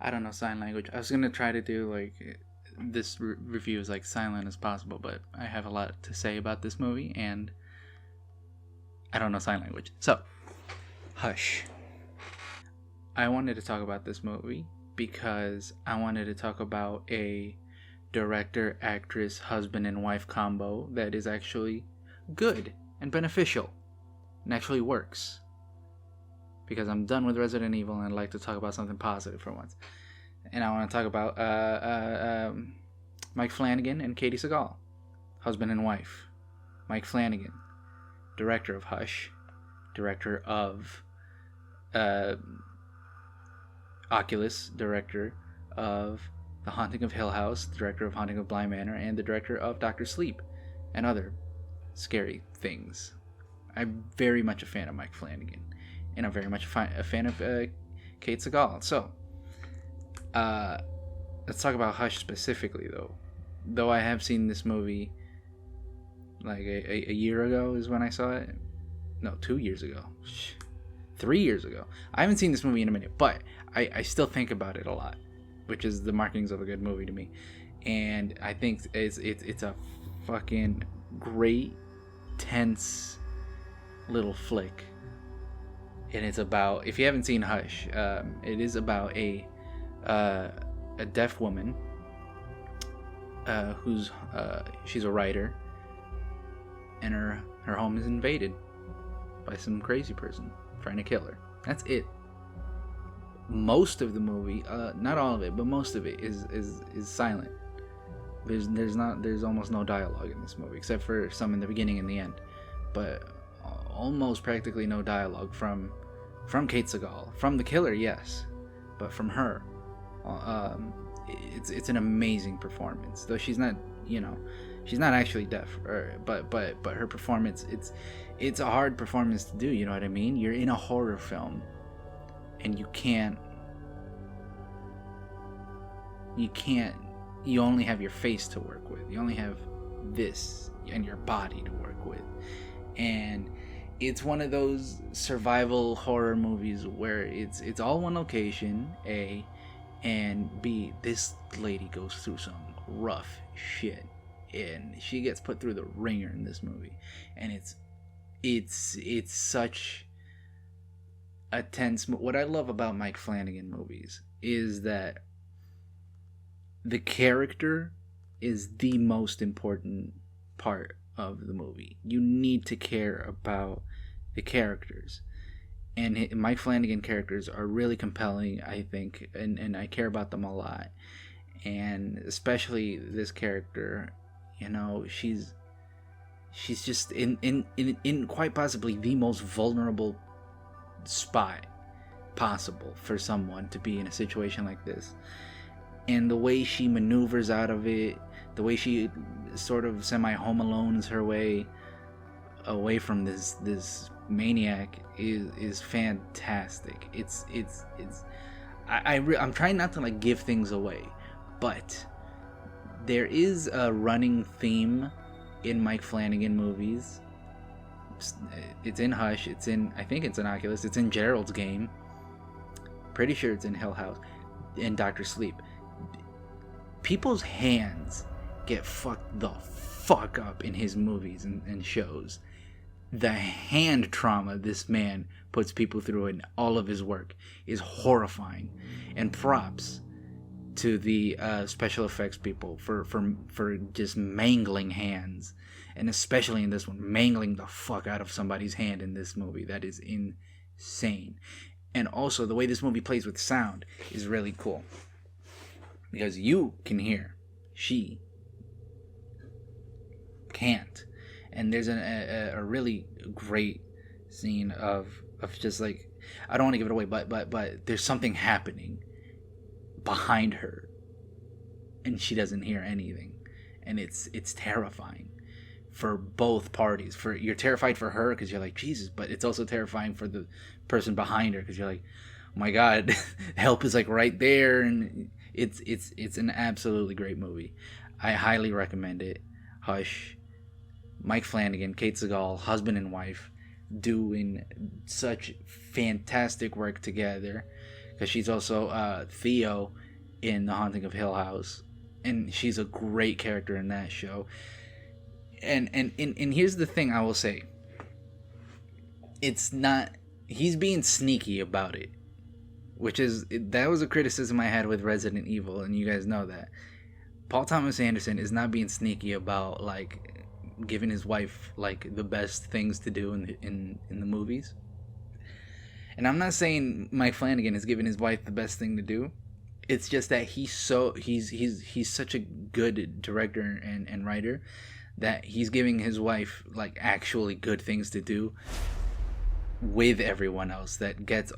I don't know sign language. I was gonna try to do like this review as like silent as possible, but I have a lot to say about this movie, and I don't know sign language. So, Hush. I wanted to talk about this movie because I wanted to talk about a director, actress, husband, and wife combo that is actually good and beneficial and actually works. Because I'm done with Resident Evil and I'd like to talk about something positive for once. And I want to talk about Mike Flanagan and Katie Sagal, husband and wife. Mike Flanagan, director of Hush, director of Oculus, director of The Haunting of Hill House, director of Haunting of Bly Manor, and the director of Doctor Sleep and other scary things. I'm very much a fan of Mike Flanagan, and I'm very much a fan of Kate Sagal. So, let's talk about Hush specifically, though. Though I have seen this movie like a year ago is when I saw it. No, 2 years ago. 3 years ago. I haven't seen this movie in a minute, but I still think about it a lot, which is the markings of a good movie to me. And I think it's a fucking great, tense little flick. And it's about, if you haven't seen Hush, it is about a deaf woman who's she's a writer, and her home is invaded by some crazy person trying to kill her. That's it. Most of the movie, not all of it, but most of it is silent. There's almost no dialogue in this movie, except for some in the beginning and the end. But almost practically no dialogue from Kate Sagal. From the killer, yes, but from her, it's an amazing performance. Though she's not actually deaf, but her performance, it's a hard performance to do. You know what I mean? You're in a horror film, and you only have your face to work with. You only have this and your body to work with. And it's one of those survival horror movies where it's all one location, A, and B, this lady goes through some rough shit, and she gets put through the ringer in this movie. And it's such a tense. What I love about Mike Flanagan movies is that the character is the most important part of the movie. You need to care about the characters, and Mike Flanagan characters are really compelling, I think, and I care about them a lot. And especially this character, she's just in quite possibly the most vulnerable spot possible for someone to be in a situation like this. And the way she maneuvers out of it, the way she sort of semi-home alones her way away from this maniac is fantastic. I'm trying not to like give things away, but there is a running theme in Mike Flanagan movies. It's in Hush, I think it's in Oculus, it's in Gerald's Game, pretty sure it's in Hill House, and Doctor Sleep. People's hands get fucked the fuck up in his movies and shows. The hand trauma this man puts people through in all of his work is horrifying. And props to the special effects people for just mangling hands, and especially in this one, mangling the fuck out of somebody's hand in this movie. That is insane. And also the way this movie plays with sound is really cool, because you can hear, she can't. And there's a really great scene of just like, I don't want to give it away, but there's something happening behind her, and she doesn't hear anything, and it's terrifying for both parties. You're terrified for her because you're like, Jesus, but it's also terrifying for the person behind her because you're like, oh my God, help is like right there. And it's an absolutely great movie. I highly recommend it. Hush. Mike Flanagan, Kate Sagal, husband and wife, doing such fantastic work together. because she's also Theo in The Haunting of Hill House, and she's a great character in that show. And here's the thing I will say. It's not, he's being sneaky about it, that was a criticism I had with Resident Evil, and you guys know that. Paul Thomas Anderson is not being sneaky about like giving his wife like the best things to do in the movies. And I'm not saying Mike Flanagan is giving his wife the best thing to do. It's just that he's such a good director and writer that he's giving his wife like actually good things to do with everyone else that gets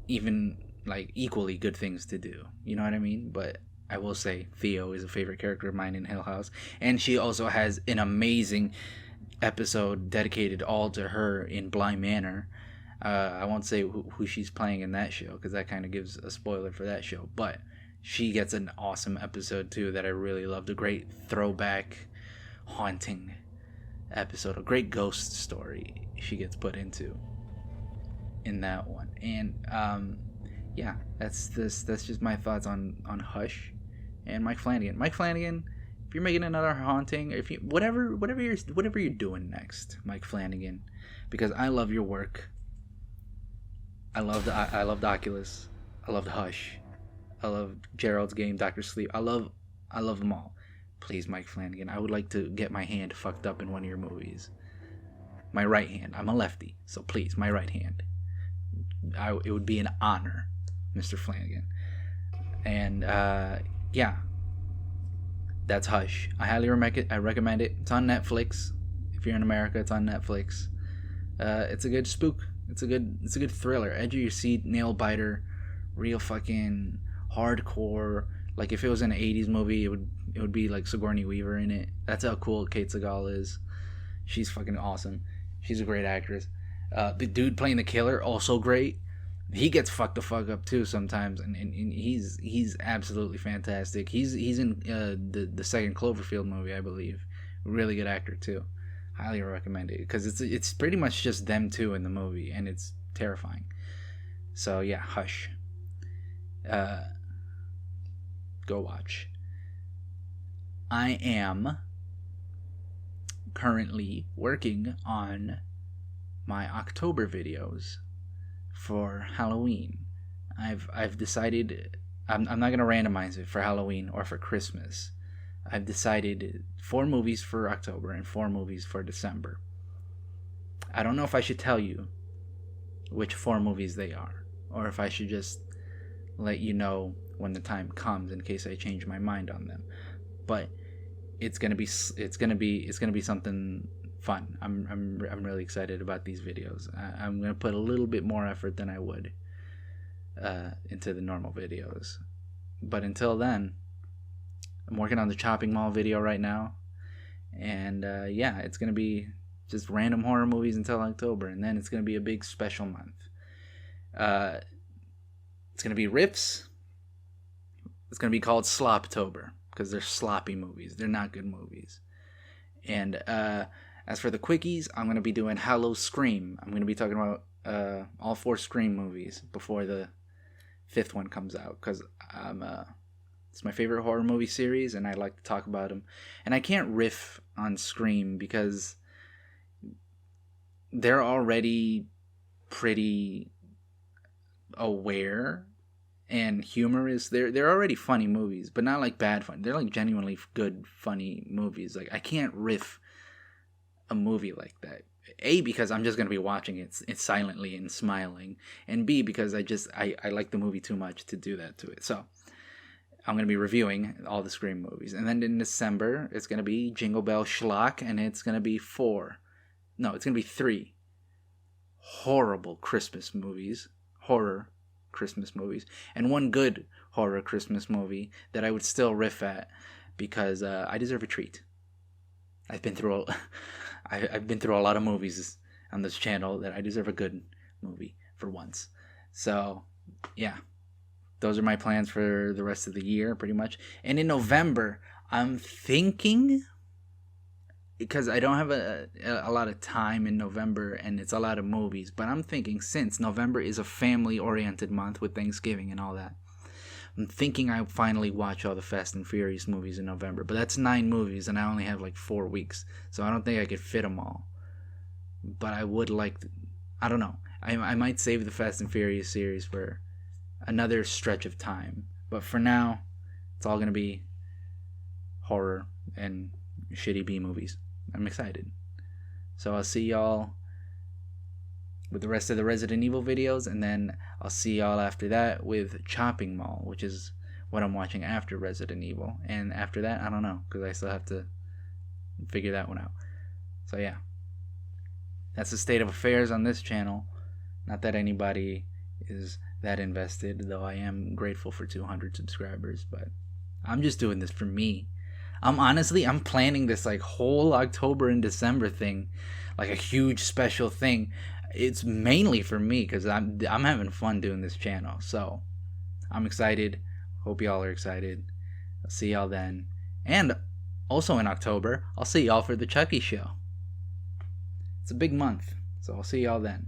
even like equally good things to do. You know what I mean? But I will say Theo is a favorite character of mine in Hill House, and she also has an amazing episode dedicated all to her in Bly Manor. I won't say who she's playing in that show because that kind of gives a spoiler for that show, but she gets an awesome episode too that I really loved. A great throwback, haunting episode, a great ghost story she gets put into in that one. And yeah, that's just my thoughts on Hush and Mike Flanagan. Mike Flanagan, if you're making another haunting, if you whatever you're doing next, Mike Flanagan, because I love your work. I loved Oculus. I loved Hush. I love Gerald's Game, Dr. Sleep. I love them all. Please, Mike Flanagan, I would like to get my hand fucked up in one of your movies. My right hand. I'm a lefty, so please, my right hand. It would be an honor, Mr. Flanagan. And yeah, that's Hush. I highly recommend it. It's on Netflix. If you're in America, it's on Netflix. It's a good spook. It's a good thriller. Edge of your seat, nail biter, real fucking hardcore. Like if it was an 80s movie, it would be like Sigourney Weaver in it. That's how cool Kate Segal is. She's fucking awesome. She's a great actress. The dude playing the killer, also great. He gets fucked the fuck up too sometimes, and he's absolutely fantastic. He's in the second Cloverfield movie, I believe. Really good actor too. Highly recommend it because it's pretty much just them two in the movie, and it's terrifying. So yeah, Hush. Go watch. I am currently working on my October videos for Halloween. I've decided I'm not gonna randomize it for Halloween or for Christmas. I've decided 4 movies for October and 4 movies for December. I don't know if I should tell you which 4 movies they are, or if I should just let you know when the time comes in case I change my mind on them. But it's gonna be something fun. I'm really excited about these videos. I'm gonna put a little bit more effort than I would into the normal videos. But until then, I'm working on the Chopping Mall video right now, and yeah, it's gonna be just random horror movies until October, and then it's gonna be a big special month. It's gonna be rips. It's gonna be called Sloptober because they're sloppy movies. They're not good movies. And as for the Quickies, I'm gonna be doing Hallow Scream. I'm gonna be talking about all 4 Scream movies before the 5th one comes out because it's my favorite horror movie series, and I like to talk about them. And I can't riff on Scream because they're already pretty aware and humorous. They're already funny movies, but not like bad fun. They're like genuinely good, funny movies. Like I can't riff a movie like that. A, because I'm just gonna be watching it silently and smiling, and B, because I like the movie too much to do that to it. So I'm going to be reviewing all the Scream movies. And then in December, it's going to be Jingle Bell Schlock, and it's going to be 3 horrible Christmas movies, horror Christmas movies, and 1 good horror Christmas movie that I would still riff at because I deserve a treat. I've been through a lot of movies on this channel that I deserve a good movie for once. So, yeah. Those are my plans for the rest of the year, pretty much. And in November, I'm thinking because I don't have a lot of time in November and it's a lot of movies. But I'm thinking, since November is a family oriented month with Thanksgiving and all that, I'm thinking I finally watch all the Fast and Furious movies in November. But that's 9 movies and I only have like 4 weeks, so I don't think I could fit them all. But I would like to, I don't know. I might save the Fast and Furious series for another stretch of time. But for now, it's all gonna be horror and shitty B movies. I'm excited. So I'll see y'all with the rest of the Resident Evil videos, and then I'll see y'all after that with Chopping Mall, which is what I'm watching after Resident Evil. And after that, I don't know, because I still have to figure that one out. So yeah, that's the state of affairs on this channel. Not that anybody is that invested, though I am grateful for 200 subscribers, but I'm just doing this for me. I'm planning this like whole October and December thing, like a huge special thing. It's mainly for me because I'm having fun doing this channel. So I'm excited. Hope y'all are excited. I'll see y'all then. And also in October, I'll see y'all for the Chucky show. It's a big month, so I'll see y'all then.